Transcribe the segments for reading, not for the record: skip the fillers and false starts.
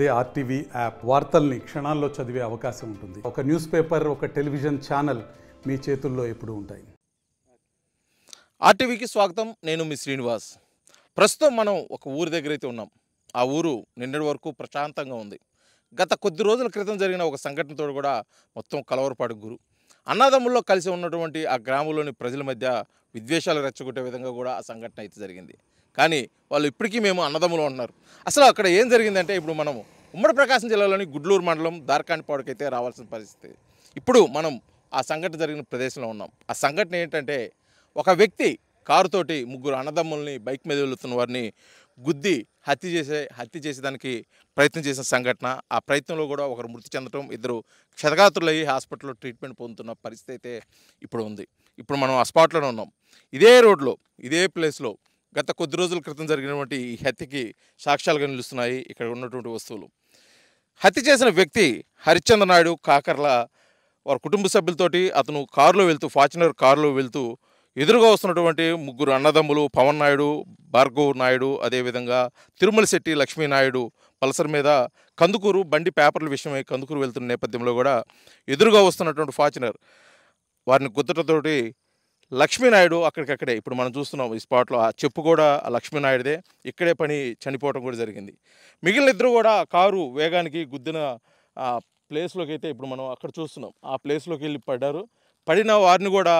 అదే RTV app వార్తల్ని క్షణాల్లో చదివే అవకాశం ఉంటుంది. ఒక న్యూస్ పేపర్, ఒక టెలివిజన్ ఛానల్ మీ చేతుల్లో ఎప్పుడూ ఉంటాయి. ఆర్టీవీకి స్వాగతం. నేను మీ శ్రీనివాస్. ప్రస్తుతం మనం ఒక ఊరి దగ్గర అయితే ఉన్నాం. ఆ ఊరు నిన్నటి వరకు ప్రశాంతంగా ఉంది. గత కొద్ది రోజుల క్రితం జరిగిన ఒక సంఘటనతో కూడా మొత్తం కలవరపాటుకు గురు. అన్నదమ్ముల్లో కలిసి ఉన్నటువంటి ఆ గ్రామంలోని ప్రజల మధ్య విద్వేషాలు రెచ్చగొట్టే విధంగా కూడా ఆ సంఘటన అయితే జరిగింది. కానీ వాళ్ళు ఇప్పటికీ మేము అన్నదమ్ములు అంటున్నారు. అసలు అక్కడ ఏం జరిగిందంటే, ఇప్పుడు మనం ఉమ్మడి ప్రకాశం జిల్లాలోని గుడ్లూరు మండలం దార్కానిపాడుకైతే రావాల్సిన పరిస్థితి. ఇప్పుడు మనం ఆ సంఘటన జరిగిన ప్రదేశంలో ఉన్నాం. ఆ సంఘటన ఏంటంటే, ఒక వ్యక్తి కారుతోటి ముగ్గురు అన్నదమ్ముల్ని బైక్ మీద వెళుతున్న వారిని గుద్ది హత్య చేసేదానికి ప్రయత్నం చేసిన సంఘటన. ఆ ప్రయత్నంలో కూడా ఒకరు మృతి చెందడం, ఇద్దరు క్షతగాత్రులయ్యి హాస్పిటల్లో ట్రీట్మెంట్ పొందుతున్న పరిస్థితి అయితే ఇప్పుడు ఉంది. ఇప్పుడు మనం ఆ స్పాట్లోనే ఉన్నాం. ఇదే రోడ్లో, ఇదే ప్లేస్లో గత కొద్ది రోజుల క్రితం జరిగినటువంటి ఈ హత్యకి సాక్ష్యాలుగా నిలుస్తున్నాయి ఇక్కడ ఉన్నటువంటి వస్తువులు. హత్య చేసిన వ్యక్తి హరిశ్చంద్ర నాయుడు కాకర్ల వారి కుటుంబ సభ్యులతోటి అతను కారులో వెళ్తూ, ఫార్చునర్ కారులో వెళ్తూ ఎదురుగా వస్తున్నటువంటి ముగ్గురు అన్నదమ్ములు పవన్ నాయుడు, భార్గవ్ నాయుడు, అదేవిధంగా తిరుమల శెట్టి లక్ష్మీనాయుడు పల్సర్ మీద కందుకూరు బండి పేపర్ల విషయమై కందుకూరు వెళ్తున్న నేపథ్యంలో కూడా ఎదురుగా వస్తున్నటువంటి ఫార్చునర్ వారిని గుద్దటతోటి లక్ష్మీనాయుడు అక్కడికక్కడే, ఇప్పుడు మనం చూస్తున్నాం ఈ స్పాట్లో, ఆ చెప్పు కూడా ఆ లక్ష్మీనాయుడిదే, ఇక్కడే చనిపోవడం కూడా జరిగింది. మిగిలిన ఇద్దరు కూడా కారు వేగానికి గుద్దిన ఆ ప్లేస్లోకి అయితే ఇప్పుడు మనం అక్కడ చూస్తున్నాం. ఆ ప్లేస్లోకి వెళ్ళి పడ్డారు. పడిన వారిని కూడా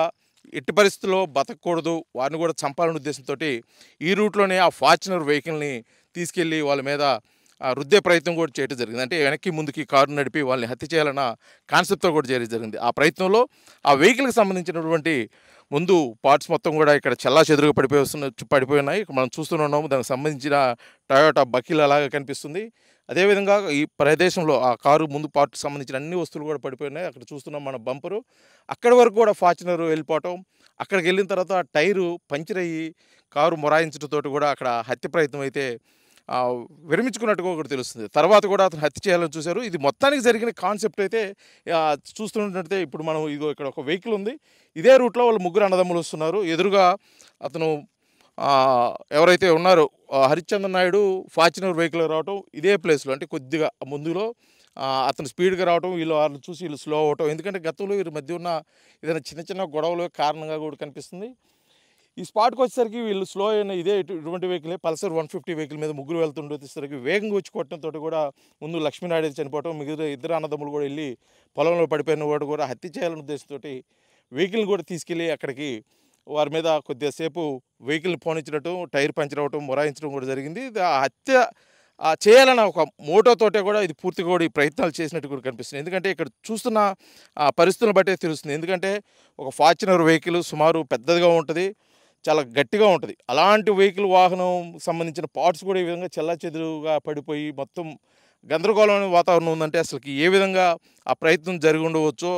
ఎట్టి పరిస్థితుల్లో బతకూడదు, వారిని కూడా చంపాలనే ఉద్దేశంతో ఈ రూట్లోనే ఆ ఫార్చునర్ వెహికల్ని తీసుకెళ్ళి వాళ్ళ మీద రుద్దే ప్రయత్నం కూడా చేయడం జరిగింది. అంటే వెనక్కి ముందుకి కారు నడిపి వాళ్ళని హత్య చేయాలన్న కాన్సెప్ట్తో కూడా చేయడం జరిగింది. ఆ ప్రయత్నంలో ఆ వెహికల్కి సంబంధించినటువంటి ముందు పార్ట్స్ మొత్తం కూడా ఇక్కడ చెల్లా చెదురుగా పడిపోయి ఉన్నాయి. మనం చూస్తూనే ఉన్నాము. దానికి సంబంధించిన టయోటా బకీల్ అలాగా కనిపిస్తుంది. అదేవిధంగా ఈ ప్రదేశంలో ఆ కారు ముందు పార్ట్కి సంబంధించిన అన్ని వస్తువులు కూడా పడిపోయినాయి. అక్కడ చూస్తున్నాం మన బంపరు. అక్కడి వరకు కూడా ఫార్చునర్ వెళ్ళిపోవటం, అక్కడికి వెళ్ళిన తర్వాత టైరు పంచర్ అయ్యి కారు మొరాయించడంతో కూడా అక్కడ హత్య ప్రయత్నం అయితే విరమించుకున్నట్టుగా ఒకటి తెలుస్తుంది. తర్వాత కూడా అతను హత్య చేయాలని చూశారు. ఇది మొత్తానికి జరిగిన కాన్సెప్ట్ అయితే చూస్తున్నట్టయితే ఇప్పుడు మనం ఇదిగో ఇక్కడ ఒక వెహికల్ ఉంది. ఇదే రూట్లో వాళ్ళు ముగ్గురు అన్నదమ్ములు వస్తున్నారు. ఎదురుగా అతను ఎవరైతే ఉన్నారో హరిశ్చంద్ర నాయుడు ఫార్చునర్ వెహికల్ రావటం ఇదే ప్లేస్లో, అంటే కొద్దిగా ముందులో అతను స్పీడ్గా రావటం, వాళ్ళని చూసి వీళ్ళు స్లో అవ్వటం. ఎందుకంటే గతంలో వీరి మధ్య ఉన్న ఏదైనా చిన్న చిన్న గొడవలు కారణంగా కూడా కనిపిస్తుంది. ఈ స్పాట్కి వచ్చేసరికి వీళ్ళు స్లో అయిన ఇటువంటి వెహికలే పల్సర్ 150 వెహికల్ మీద ముగ్గురు వెళ్తుండేసరికి వేగంగా వచ్చి కొట్టడంతో కూడా ముందు లక్ష్మీనాయుడు చనిపోవటం, మిగతా ఇద్దరు అన్నదమ్ములు కూడా వెళ్ళి పొలంలో పడిపోయిన వాడు కూడా హత్య చేయాలనే ఉద్దేశంతో వెహికల్ని కూడా తీసుకెళ్ళి అక్కడికి వారి మీద కొద్దిసేపు వెహికల్ని పోనించడం, టైర్ పంచర్ అవ్వటం, మొరాయించడం కూడా జరిగింది. ఆ హత్య చేయాలన్న ఒక మోటోతోటే కూడా ఇది పూర్తిగా కూడా ఈ ప్రయత్నాలు చేసినట్టు కూడా కనిపిస్తుంది. ఎందుకంటే ఇక్కడ చూస్తున్న పరిస్థితులను బట్టే తెలుస్తుంది. ఎందుకంటే ఒక ఫార్చునర్ వెహికల్ సుమారు పెద్దదిగా ఉంటుంది, చాలా గట్టిగా ఉంటుంది. అలాంటి వెహికల్ వాహనం సంబంధించిన పార్ట్స్ కూడా ఈ విధంగా చెల్లాచెదురుగా పడిపోయి మొత్తం గందరగోళమైన వాతావరణం ఉందంటే అసలుకి ఏ విధంగా ఆ ప్రయత్నం జరిగి ఉండవచ్చో,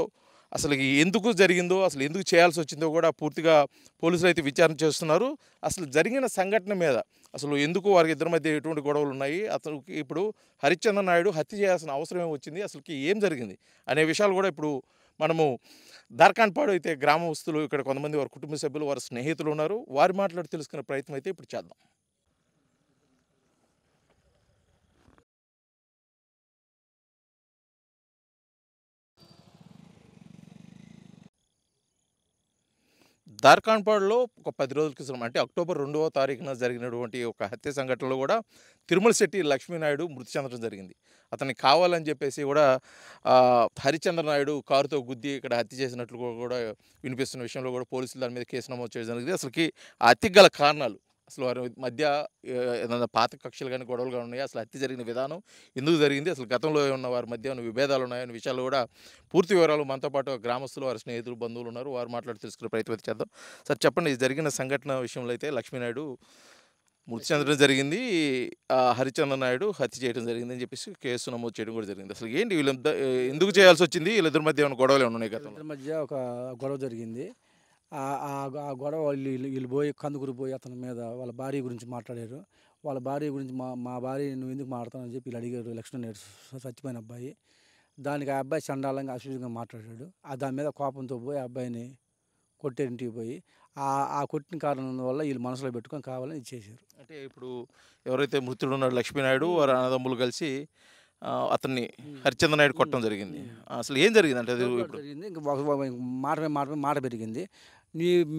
అసలు ఎందుకు జరిగిందో, అసలు ఎందుకు చేయాల్సి వచ్చిందో కూడా పూర్తిగా పోలీసులు అయితే విచారణ చేస్తున్నారు. అసలు జరిగిన సంఘటన మీద అసలు ఎందుకు వారికి ఇద్దరి మధ్య ఎటువంటి గొడవలు ఉన్నాయి, అతనికి ఇప్పుడు హరిశ్చంద్ర నాయుడు హత్య చేయాల్సిన అవసరం ఏమొచ్చింది, అసలుకి ఏం జరిగింది అనే విషయాలు కూడా ఇప్పుడు మనము దార్కాన్పాడు అయితే గ్రామస్తులు, ఇక్కడ కొంతమంది వారి కుటుంబ సభ్యులు, వారి స్నేహితులు ఉన్నారు. వారి మాట్లాడి తెలుసుకునే ప్రయత్నం అయితే ఇప్పుడు చేద్దాం. దార్కాన్పాడులో ఒక 10 రోజుల క్రితం, అంటే అక్టోబర్ 2వ తారీఖున జరిగినటువంటి ఒక హత్య సంఘటనలో కూడా తిరుమల శెట్టి లక్ష్మీనాయుడు మృతి చెందడం జరిగింది. అతన్ని కావాలని చెప్పేసి కూడా హరిశ్చంద్ర నాయుడు కారుతో గుద్ది ఇక్కడ హత్య చేసినట్లు కూడా వినిపిస్తున్న విషయంలో కూడా పోలీసులు దాని మీద కేసు నమోదు చేయడం జరిగింది. అసలుకి ఆ హత్యకు గల కారణాలు, అసలు వారి మధ్య ఏదైనా పాత కక్షలు కానీ గొడవలు కానీ ఉన్నాయా, అసలు హత్య జరిగిన విధానం ఎందుకు జరిగింది, అసలు గతంలో ఉన్న వారి మధ్య ఉన్న విభేదాలు ఉన్నాయనే విషయాలు కూడా పూర్తి వివరాలు మనతో పాటు గ్రామస్తులు, వారి స్నేహితులు, బంధువులు ఉన్నారు. వారు మాట్లాడి తెలుసుకునే ప్రయత్నం చేద్దాం. సార్ చెప్పండి, జరిగిన సంఘటన విషయంలో అయితే లక్ష్మీనాయుడు మృతి చెందడం జరిగింది, హరిశ్చంద్ర నాయుడు హత్య చేయడం జరిగింది అని చెప్పేసి కేసు నమోదు చేయడం కూడా జరిగింది. అసలు ఏంటి ఎందుకు చేయాల్సి వచ్చింది, వీళ్ళిద్దరి మధ్య ఏమైనా గొడవలు ఏమైనా ఉన్నాయి? గతంలో మధ్య ఒక గొడవ జరిగింది. ఆ గొడవ వీళ్ళు పోయి కందుకూరు పోయి అతని మీద వాళ్ళ భార్య గురించి మాట్లాడారు. వాళ్ళ భార్య గురించి మా భార్య నువ్వు ఎందుకు మాట్లాడతావు అని చెప్పి వీళ్ళు అడిగారు. లక్ష్మణ్ చచ్చిపోయిన అబ్బాయి. దానికి ఆ అబ్బాయి చండాలంగా అశ్లీలంగా మాట్లాడాడు. దాని మీద కోపంతో పోయి ఆ అబ్బాయిని కొట్టే ఇంటికి పోయి ఆ కొట్టిన కారణం వల్ల వీళ్ళు మనసులో పెట్టుకొని కావాలని ఇచ్చేసారు. అంటే ఇప్పుడు ఎవరైతే మృతుడు ఉన్నాడు లక్ష్మీనాయుడు, వారి అన్నదమ్ములు కలిసి అతన్ని హరిచంద్ర నాయుడు కొట్టడం జరిగింది. అసలు ఏం జరిగింది అంటే అది ఇప్పుడు జరిగింది. ఇంకా మాట పెరిగింది.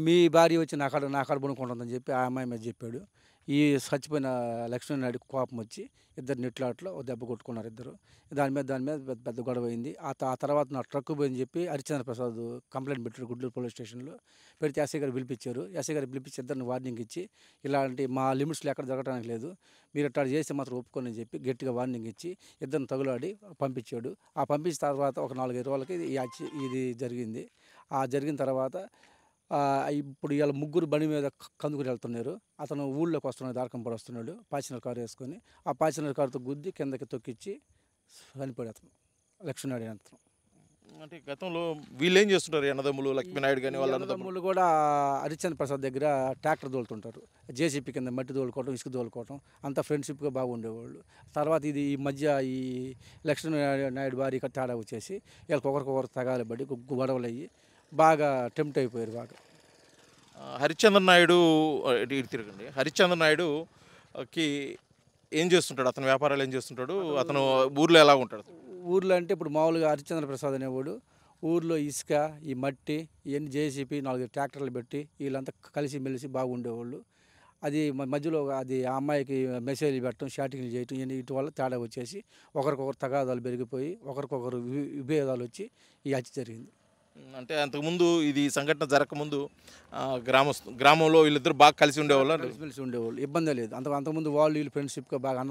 మీ భార్య వచ్చి నా కాడ పడుకుంటుందని చెప్పి ఆ అమ్మాయి మీద చెప్పాడు. ఈ చచ్చిపోయిన లక్ష్మణ్ నాయుడికి కోపం వచ్చి ఇద్దరు నెట్లాట్లో ఓ దెబ్బ కొట్టుకున్నారు ఇద్దరు. దాని మీద పెద్ద గొడవ అయింది. ఆ తర్వాత నా ట్రక్ పోయిందని చెప్పి హరిచంద్ర ప్రసాద్ కంప్లైంట్ పెట్టారు గుడ్లూరు పోలీస్ స్టేషన్లో. పెడితే ఎస్ఐ గారు పిలిపించారు. ఎస్ఐ గారు పిలిపించి ఇద్దరిని వార్నింగ్ ఇచ్చి ఇలాంటి మా లిమిట్స్లో ఎక్కడ జరగడానికి లేదు, మీరు అట్లా చేస్తే మాత్రం ఒప్పుకొని అని చెప్పి గట్టిగా వార్నింగ్ ఇచ్చి ఇద్దరిని తగులాడి పంపించాడు. ఆ పంపించిన తర్వాత ఒక 4-5 రోజులకి ఇది జరిగింది. ఆ జరిగిన తర్వాత ఇప్పుడు ఇవాళ ముగ్గురు బండి మీద కందుకూరు వెళ్తున్నారు. అతను ఊళ్ళోకి వస్తున్నాడు, దారకంపడి వస్తున్నాడు పాచినర్ కారు వేసుకొని. ఆ పాచినర్ కారుతో గుద్ది కిందకి తొక్కిచ్చి చనిపోయాడు అతను, లక్ష్మీనాయుడు అతను. అంటే గతంలో వీళ్ళు ఏం చేస్తుంటారు అన్నదమ్ములు లక్ష్మీనాయుడు కానీ వాళ్ళ అన్నదమ్ములు? అన్నదమ్ములు కూడా హరిచంద్ర ప్రసాద్ దగ్గర ట్రాక్టర్ తోలుతుంటారు. జేసీపీ కింద మట్టి తోలుకోవటం, ఇసుక తోలుకోవటం అంతా ఫ్రెండ్షిప్గా బాగుండేవాళ్ళు. తర్వాత ఈ మధ్య ఈ లక్ష్మీనాయుడు భార్య తేడా వచ్చేసి వీళ్ళకి ఒకరికొకరు తగాలి పడి గొడవలు అయ్యి బాగా టెంప్ట్ అయిపోయారు బాగా. హరిచంద్ర నాయుడు ఇటు తిరగండి. హరిచంద్ర నాయుడుకి ఏం చేస్తుంటాడు? అతని వ్యాపారాలు ఏం చేస్తుంటాడు? అతను ఊర్లో ఎలా ఉంటాడు? ఊర్లో అంటే ఇప్పుడు మామూలుగా హరిచంద్ర ప్రసాద్ అనేవాడు ఊర్లో ఇసుక, ఈ మట్టి ఇవన్నీ జేసీపీ 4 ట్రాక్టర్లు పెట్టి వీళ్ళంతా కలిసి మెలిసి బాగుండేవాళ్ళు. అది మధ్యలో అది ఆ అమ్మాయికి మెసేజ్లు పెట్టడం, షాటింగ్లు చేయటం ఇవన్నీ వీటి వల్ల తేడా వచ్చేసి ఒకరికొకరు తగాదాలు పెరిగిపోయి ఒకరికొకరు విభేదాలు వచ్చి ఈ హత్య జరిగింది. అంటే అంతకుముందు ఇది సంఘటన జరగకముందు గ్రామంలో వీళ్ళిద్దరు బాగా కలిసి ఉండేవాళ్ళు, కలిసి ఉండేవాళ్ళు, ఇబ్బంది లేదు. అంతకుముందు వాళ్ళు వీళ్ళు ఫ్రెండ్షిప్గా బాగా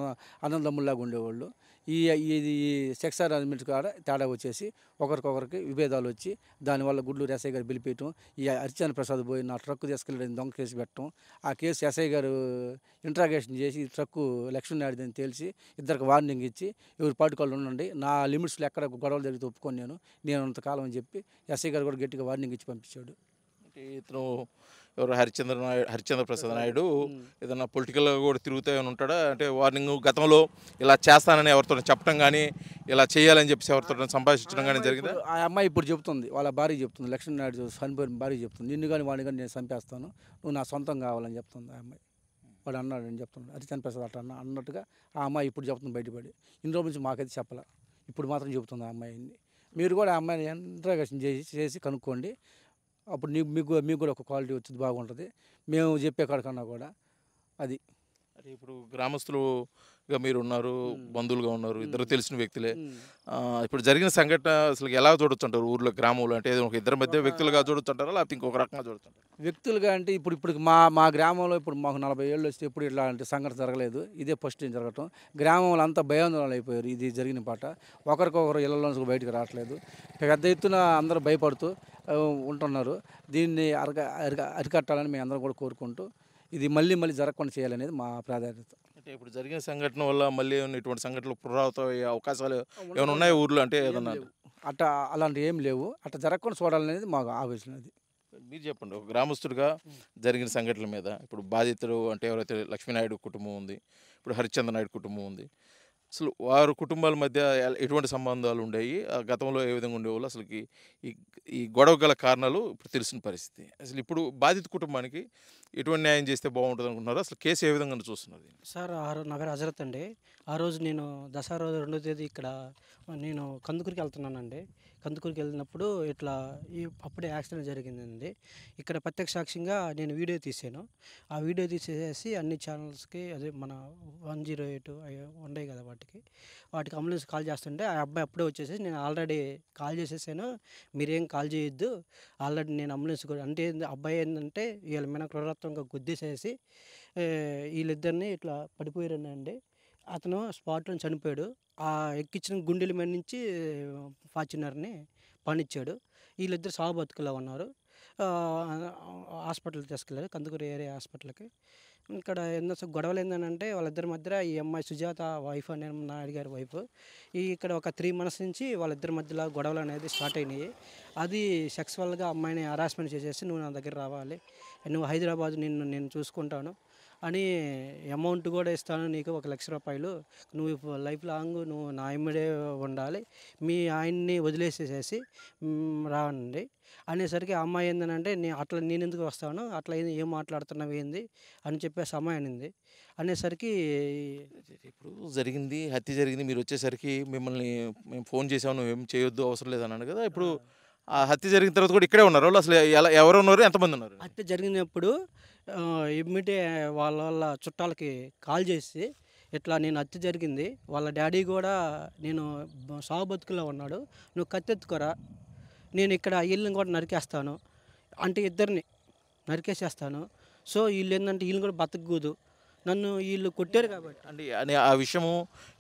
అన్నదమ్ముల్లాగా ఉండేవాళ్ళు. ఇది సెక్స్ అరేంజ్మెంట్స్ కాడ తేడా వచ్చేసి ఒకరికొకరికి విభేదాలు వచ్చి దానివల్ల గుడ్లూరు ఎస్ఐ గారు పిలిపించడం, ఈ హరిచంద్ర ప్రసాద్ పోయి నా ట్రక్కు తీసుకెళ్ళి దొంగ కేసు పెట్టడం, ఆ కేసు ఎస్ఐ గారు ఇంట్రాగేషన్ చేసి ఈ ట్రక్కు లక్ష్మీనాయుడిని తేల్చి ఇద్దరికి వార్నింగ్ ఇచ్చి ఎవరి పాటుకోళ్ళు ఉండండి, నా లిమిట్స్లో ఎక్కడ గొడవలు జరిగితే ఒప్పుకొని నేను అంతకాలం అని చెప్పి ఎస్ఐ గారు కూడా గట్టిగా వార్నింగ్ ఇచ్చి పంపించాడు. ఇతను ఎవరు హరిచంద్ర ప్రసాద్ నాయుడు ఏదైనా పొలిటికల్గా కూడా తిరుగుతూ ఉంటాడా? అంటే వార్నింగ్ గతంలో ఇలా చేస్తానని ఎవరితో చెప్పడం కానీ ఇలా చేయాలని చెప్పేసి ఎవరితో సంభాషించడం కానీ జరిగిందా? ఆ అమ్మాయి ఇప్పుడు చెప్తుంది, వాళ్ళ భార్య చెప్తుంది, లక్ష్మీనాయుడు చనిపోయిన భార్య చెప్తుంది, నిన్ను కానీ వాడిని కానీ నేను చంపేస్తాను, నువ్వు నా సొంతం కావాలని చెప్తుంది ఆ అమ్మాయి. వాడు అన్నాడు అని చెప్తున్నాడు, హరిచంద్ర ప్రసాద్ అట్లా అన్నట్టుగా ఆ అమ్మాయి ఇప్పుడు చెప్తుంది బయటపడి. ఇన్ని రోజుల నుంచి మాకైతే చెప్పాల, ఇప్పుడు మాత్రం చెబుతుంది ఆ అమ్మాయిని. మీరు కూడా ఆ అమ్మాయిని ఇంట్రాగేషన్ చేసి కనుక్కోండి, అప్పుడు మీకు కూడా ఒక క్వాలిటీ వచ్చింది, బాగుంటుంది మేము చెప్పే కాడికన్నా కూడా. అది అంటే ఇప్పుడు గ్రామస్తులుగా మీరు ఉన్నారు, బంధువులుగా ఉన్నారు, ఇద్దరు తెలిసిన వ్యక్తులే. ఇప్పుడు జరిగిన సంఘటన అసలు ఎలా చూడొచ్చుంటారు ఊర్లో, గ్రామంలో? అంటే ఒక ఇద్దరి మధ్య వ్యక్తులుగా చూడొచ్చుంటారా, లేకపోతే ఇంకొక రకంగా చూడొచ్చుంటారు? వ్యక్తులుగా అంటే ఇప్పుడు మా గ్రామంలో ఇప్పుడు మాకు 40 ఏళ్ళు వస్తే ఎప్పుడు ఇట్లాంటి సంఘటన జరగలేదు, ఇదే ఫస్ట్ టైం జరగటం. గ్రామంలో అంతా భయాందోళన అయిపోయారు ఇది జరిగిన పాట. ఒకరికొకరు ఇళ్లలోంచి బయటకు రావట్లేదు, పెద్ద ఎత్తున అందరూ భయపడుతూ ఉంటున్నారు. దీన్ని అరికట్టాలని మేము అందరం కూడా కోరుకుంటూ ఇది మళ్ళీ జరగకుండా చేయాలనేది మా ప్రాధాన్యత. అంటే ఇప్పుడు జరిగిన సంఘటన వల్ల మళ్ళీ ఇటువంటి సంఘటనలు పునరావృతం అయ్యే అవకాశాలు ఏమైనా ఉన్నాయి ఊర్లో? అంటే ఏదన్నా అట్లా అలాంటివి ఏం లేవు, అట్లా జరగకుండా చూడాలనేది మాకు ఆలోచన. అది మీరు చెప్పండి, ఒక గ్రామస్తుడిగా జరిగిన సంఘటనల మీద. ఇప్పుడు బాధితుడు అంటే ఎవరైతే లక్ష్మీనాయుడు కుటుంబం ఉంది, ఇప్పుడు హరిచంద్ర నాయుడు కుటుంబం ఉంది, అసలు వారి కుటుంబాల మధ్య ఎటువంటి సంబంధాలు ఉండేవి, గతంలో ఏ విధంగా ఉండేవాళ్ళు, అసలుకి ఈ గొడవ గల కారణాలు ఇప్పుడు తెలిసిన పరిస్థితి. అసలు ఇప్పుడు బాధిత కుటుంబానికి ఎటువంటి న్యాయం చేస్తే బాగుంటుంది అనుకుంటున్నారు? అసలు కేసు ఏ విధంగా చూస్తున్నారు? సార్ నా పేరు హజరత్ అండి. ఆ రోజు నేను దసరా రోజు 2వ తేదీ ఇక్కడ నేను కందుకూరికి వెళ్తున్నానండి. కందుకూరికి వెళ్ళినప్పుడు ఇట్లా అప్పుడే యాక్సిడెంట్ జరిగిందండి. ఇక్కడ ప్రత్యక్ష సాక్ష్యంగా నేను వీడియో తీసాను. ఆ వీడియో తీసేసి అన్ని ఛానల్స్కి, అదే మన 108 ఉన్నాయి కదా వాటికి అంబులెన్స్ కాల్ చేస్తుంటే ఆ అబ్బాయి అప్పుడే వచ్చేసి, నేను ఆల్రెడీ కాల్ చేసేసాను, మీరేం కాల్ చేయొద్దు, ఆల్రెడీ నేను అంబులెన్స్ కూడా అంటే అబ్బాయి ఏంటంటే వీళ్ళ మీద క్రూరత్వంగా గుద్దేసేసి వీళ్ళిద్దరిని ఇట్లా పడిపోయారండి. అతను స్పాట్లో చనిపోయాడు. ఆ ఎక్కించిన గుండెల మీద నుంచి ఫార్చునర్ని పనిచ్చాడు. వీళ్ళిద్దరు సాగు బతుకులా ఉన్నారు. హాస్పిటల్కి తీసుకెళ్ళారు, కందుకూరు ఏరియా హాస్పిటల్కి. ఇక్కడ గొడవలు ఏంటంటే వాళ్ళిద్దరి మధ్య ఈ అమ్మాయి సుజాత వైఫ్ అనే నాయుడు గారి వైఫ్, ఇక్కడ ఒక 3 months నుంచి వాళ్ళిద్దరి మధ్యలో గొడవలు అనేది స్టార్ట్ అయినాయి. అది సెక్సువల్గా అమ్మాయిని హరాస్మెంట్ చేసేసి, నువ్వు నా దగ్గర రావాలి, నువ్వు హైదరాబాద్ నేను చూసుకుంటాను అని అమౌంట్ కూడా ఇస్తాను నీకు 1,00,000 రూపాయలు, నువ్వు లైఫ్ లాంగ్ నువ్వు నా ఎమ్మడే ఉండాలి, మీ ఆయన్ని వదిలేసేసేసి రానండి అనేసరికి ఆ అమ్మాయి ఏంటంటే అట్లా నేను ఎందుకు వస్తాను, అట్లా ఏం మాట్లాడుతున్నావు ఏంది అని చెప్పేసి అమ్మాయి అనింది. అనేసరికి ఇప్పుడు జరిగింది, హత్య జరిగింది, మీరు వచ్చేసరికి మిమ్మల్ని మేము ఫోన్ చేసాము, నువ్వేం చేయొద్దు అవసరం లేదన్నాను కదా. ఇప్పుడు ఆ హత్య జరిగిన తర్వాత కూడా ఇక్కడే ఉన్నారు వాళ్ళు? అసలు ఎవరు ఉన్నారు, ఎంతమంది ఉన్నారు? హత్య జరిగినప్పుడు ఇమ్మీడియట్ వాళ్ళ చుట్టాలకి కాల్ చేసి ఇట్లా నేను హత్య జరిగింది, వాళ్ళ డాడీ కూడా నేను సాగు బతుకులో ఉన్నాడు, నువ్వు కత్తెత్తుకోరా, నేను ఇక్కడ వీళ్ళని కూడా నరికేస్తాను అంటే ఇద్దరిని నరికేసేస్తాను. సో వీళ్ళు ఏంటంటే వీళ్ళు కూడా బతకూడదు, నన్ను వీళ్ళు కొట్టారు కాబట్టి. అంటే అని ఆ విషయము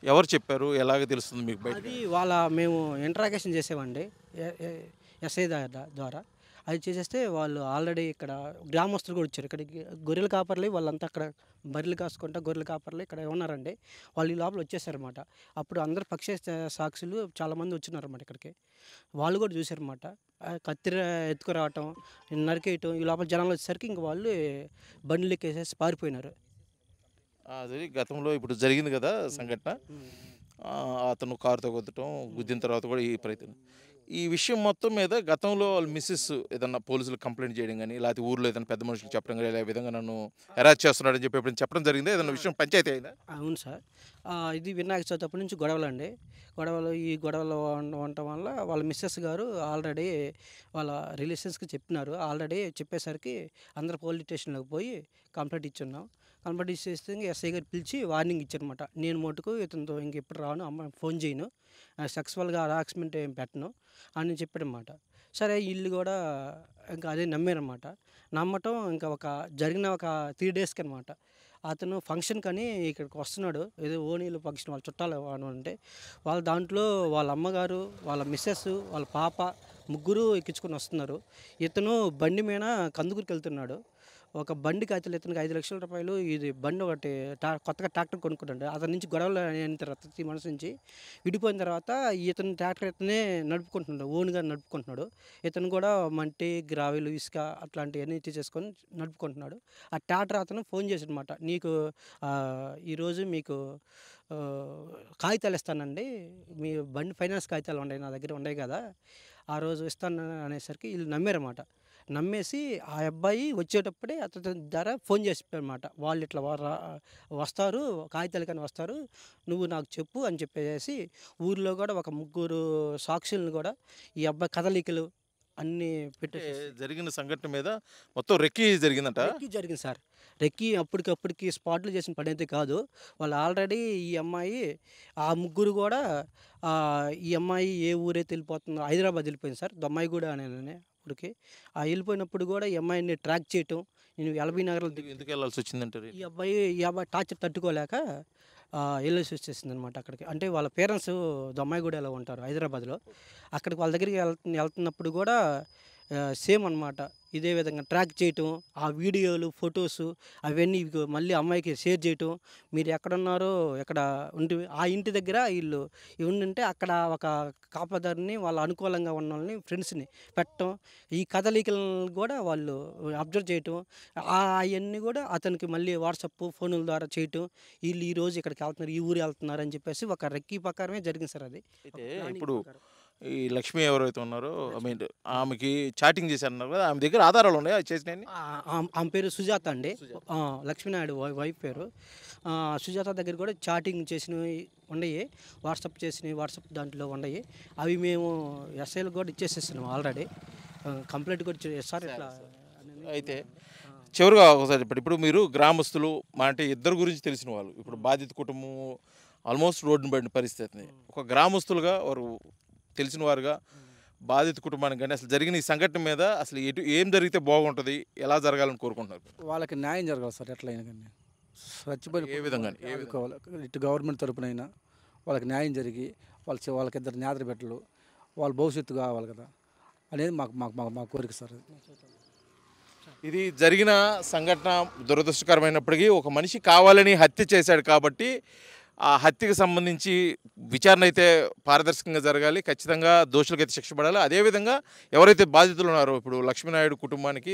ఎవరు చెప్పారు, ఎలాగ తెలుస్తుంది మీకు బయట? అది మేము ఇంట్రాగేషన్ చేసామండి ఎస్ఐ ద్వారా. అది చేసేస్తే వాళ్ళు ఆల్రెడీ ఇక్కడ గ్రామస్తులు కూడా వచ్చారు ఇక్కడికి, గొర్రెల కాపర్లు వాళ్ళంతా అక్కడ బర్రెలు కాసుకుంటా గొర్రెల కాపర్లు ఇక్కడ ఉన్నారండి. వాళ్ళు ఈ లోపల వచ్చేసారన్నమాట. అప్పుడు అందరు పక్ష సాక్షులు చాలామంది వచ్చినారన్నమాట ఇక్కడికి, వాళ్ళు కూడా చూసారన్నమాట. కత్తిర ఎత్తుకురావటం, నరికేయటం, ఈ లోపల జనాలు వచ్చేసరికి ఇంక వాళ్ళు బండ్లు ఎక్కేసేసి పారిపోయినారు. అది గతంలో ఇప్పుడు జరిగింది కదా సంఘటన, అతను కారుతో గుద్దిన తర్వాత కూడా ఈ ప్రయత్నం, ఈ విషయం మొత్తం మీద గతంలో వాళ్ళ మిస్సెస్ ఏదన్నా పోలీసులు కంప్లైంట్ చేయడం కానీ, లేకపోతే ఊర్లో ఏదైనా పెద్ద మనుషులు చెప్పడం కానీ, ఇలా విధంగా నన్ను హెరాస్ చేస్తున్నాడని చెప్పి ఎప్పుడైనా చెప్పడం జరిగిందా? ఏదైనా విషయం పంచాయతీ అయిందా? అవును సార్, ఇది వినాయక చవితి అప్పటి నుంచి గొడవలండి. ఈ గొడవలు ఉండటం వల్ల వాళ్ళ మిస్సెస్ గారు ఆల్రెడీ వాళ్ళ రిలేషన్స్కి చెప్పినారు. ఆల్రెడీ చెప్పేసరికి అందరు పోలీస్ స్టేషన్లోకి పోయి కంప్లైంట్ ఇచ్చున్నాం. కంప్లైంట్ ఇచ్చేస్తే ఎస్ఐ గారు పిలిచి వార్నింగ్ ఇచ్చారనమాట. నేను మటుకు ఇతనితో ఇంకెప్పుడు రాను, అమ్మ ఫోన్ చేయను, సెక్సువల్గా హరాస్మెంట్ ఏం పెట్టను అని చెప్పాడనమాట. సరే వీళ్ళు కూడా ఇంకా అదే నమ్మారనమాట. నమ్మటం ఇంకా జరిగిన ఒక 3 డేస్కి అనమాట, అతను ఫంక్షన్ కానీ ఇక్కడికి వస్తున్నాడు, ఏదో ఓణీలు ఫంక్షన్ వాళ్ళ చుట్టాలు అంటే వాళ్ళ దాంట్లో వాళ్ళ అమ్మగారు, వాళ్ళ మిస్సెస్, వాళ్ళ పాప ముగ్గురు ఎక్కించుకొని వస్తున్నారు. ఇతను బండి మీద కందుకూరికి వెళ్తున్నాడు. ఒక బండికి ఇతనికి 5 లక్షల రూపాయలు ఇది బండి ఒకటి కొత్తగా ట్రాక్టర్ కొనుక్కుంటాడు. అతని నుంచి గొడవలు అయిన తర్వాత 3 months నుంచి విడిపోయిన తర్వాత ఇతను ట్రాక్టర్ ఇతనే నడుపుకుంటున్నాడు, ఓన్గా నడుపుకుంటున్నాడు. ఇతను కూడా మట్టి, గ్రావెలు, ఇసుక అట్లాంటివన్నీ తీసేసుకొని నడుపుకుంటున్నాడు. ఆ ట్రాక్టర్ అతను ఫోన్ చేసాడనమాట, నీకు ఈరోజు మీకు కాగితాలు ఇస్తానండి, మీ బండి ఫైనాన్స్ కాగితాలు ఉన్నాయి నా దగ్గర ఉన్నాయి కదా, ఆ రోజు ఇస్తాను అనేసరికి వీళ్ళు నమ్మారన్నమాట. నమ్మేసి ఆ అబ్బాయి వచ్చేటప్పుడే అతని ద్వారా ఫోన్ చేసిపోయారన్నమాట, వాళ్ళు ఇట్లా వస్తారు, కాగితాలు కానీ వస్తారు, నువ్వు నాకు చెప్పు అని చెప్పేసి ఊర్లో కూడా ఒక 3 సాక్షులను కూడా ఈ అబ్బాయి కదలికలు అన్నీ పెట్టేసి జరిగిన సంఘటన మీద మొత్తం రెక్కి జరిగిందంట. రెక్కి జరిగింది సార్. రెక్కి అప్పటికప్పటికి స్పాట్లో చేసిన పని అయితే కాదు. వాళ్ళు ఆల్రెడీ ఈ అమ్మాయి ఆ 3 కూడా ఈ అమ్మాయి ఏ ఊరైతే వెళ్ళిపోతుందో హైదరాబాద్ వెళ్ళిపోయింది సార్, దొమ్మాయిగూడ అనే అప్పటికి. వెళ్ళిపోయినప్పుడు కూడా ఈ అమ్మాయిని ట్రాక్ చేయటం, నేను ఎల్బీ నగర్లో ఎందుకు వెళ్ళాల్సి వచ్చిందంటారు? ఈ అబ్బాయి టార్చర్ తట్టుకోలేక వెళ్ళేసి వచ్చేసింది అనమాట అక్కడికి. అంటే వాళ్ళ పేరెంట్స్ దొమ్మాయిగూడలో ఉంటారు హైదరాబాద్లో, అక్కడికి వాళ్ళ దగ్గరికి వెళ్తున్నప్పుడు కూడా సేమ్ అనమాట ఇదే విధంగా ట్రాక్ చేయటం, ఆ వీడియోలు, ఫొటోస్ అవన్నీ మళ్ళీ అమ్మాయికి షేర్ చేయటం, మీరు ఎక్కడున్నారో ఎక్కడ ఆ ఇంటి దగ్గర వీళ్ళు ఉండింటే అక్కడ ఒక కాపదారిని వాళ్ళ అనుకూలంగా ఉన్న వాళ్ళని ఫ్రెండ్స్ని పెట్టడం, ఈ కదలికలను కూడా వాళ్ళు అబ్జర్వ్ చేయటం, అవన్నీ కూడా అతనికి మళ్ళీ వాట్సాప్ ఫోన్ల ద్వారా చేయటం, వీళ్ళు ఈరోజు ఇక్కడికి వెళ్తున్నారు, ఈ ఊరు వెళ్తున్నారు అని చెప్పేసి ఒక రెక్కి ప్రకారమే జరిగింది సార్. అది అయితే ఇప్పుడు ఈ లక్ష్మి ఎవరైతే ఉన్నారో ఆమెకి చాటింగ్ చేశారన్నారు కదా, ఆమె దగ్గర ఆధారాలు ఉన్నాయి అది చేసిన? ఆమె పేరు సుజాత అండి, లక్ష్మీనాయుడు వైఫ్ పేరు. సుజాత దగ్గర కూడా చాటింగ్ చేసినవి ఉన్నాయి, వాట్సాప్ చేసినవి వాట్సాప్ దాంట్లో ఉన్నాయి. అవి మేము ఎస్ఐలకు కూడా ఇచ్చేసేస్తున్నాం ఆల్రెడీ, కంప్లైంట్ కూడా సార్ ఇట్లా. అయితే చివరిగా ఒకసారి ఇప్పుడు మీరు గ్రామస్తులు అంటే ఇద్దరు గురించి తెలిసిన వాళ్ళు, ఇప్పుడు బాధిత కుటుంబం ఆల్మోస్ట్ రోడ్డును పడిన పరిస్థితిని ఒక గ్రామస్తులుగా వారు తెలిసిన వారుగా బాధిత కుటుంబానికి కానీ అసలు జరిగిన ఈ సంఘటన మీద అసలు ఏం జరిగితే బాగుంటుంది, ఎలా జరగాలని కోరుకుంటున్నారు? వాళ్ళకి న్యాయం జరగాలి సార్, ఎట్లయినా కానీ చచ్చిపోయిన ఏ విధంగా ఇటు గవర్నమెంట్ తరపునైనా వాళ్ళకి న్యాయం జరిగి వాళ్ళకి ఇద్దరు జ్ఞాత బిడ్డలు, వాళ్ళ భవిష్యత్తు కావాలి కదా అనేది మా కోరిక సార్. ఇది జరిగిన సంఘటన దురదృష్టకరమైనప్పటికీ ఒక మనిషి కావాలని హత్య చేశాడు కాబట్టి ఆ హత్యకు సంబంధించి విచారణ అయితే పారదర్శకంగా జరగాలి, ఖచ్చితంగా దోషులకైతే శిక్ష పడాలి. అదేవిధంగా ఎవరైతే బాధితులు ఉన్నారో, ఇప్పుడు లక్ష్మీనాయుడు కుటుంబానికి,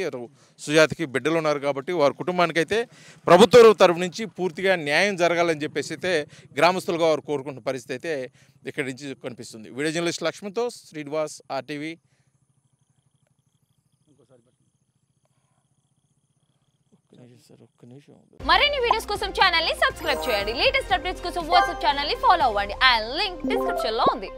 సుజాతకి బిడ్డలు ఉన్నారు కాబట్టి వారి కుటుంబానికి అయితే ప్రభుత్వం తరఫు నుంచి పూర్తిగా న్యాయం జరగాలని చెప్పేసి అయితే గ్రామస్తులుగా వారు కోరుకుంటున్న పరిస్థితి అయితే ఇక్కడి నుంచి కనిపిస్తుంది. వీడియో జర్నలిస్ట్ లక్ష్మణ్తో శ్రీనివాస్, RTV. ఒక్క నిమిషం. మరిన్ని వీడియోస్ కోసం ఛానల్ ని సబ్స్క్రైబ్ చేయండి. లేటెస్ట్ అప్డేట్స్ కోసం వాట్సాప్ ఛానల్ ని ఫాలో అవ్వండి. ఆ లింక్ డిస్క్రిప్షన్ లో ఉంది.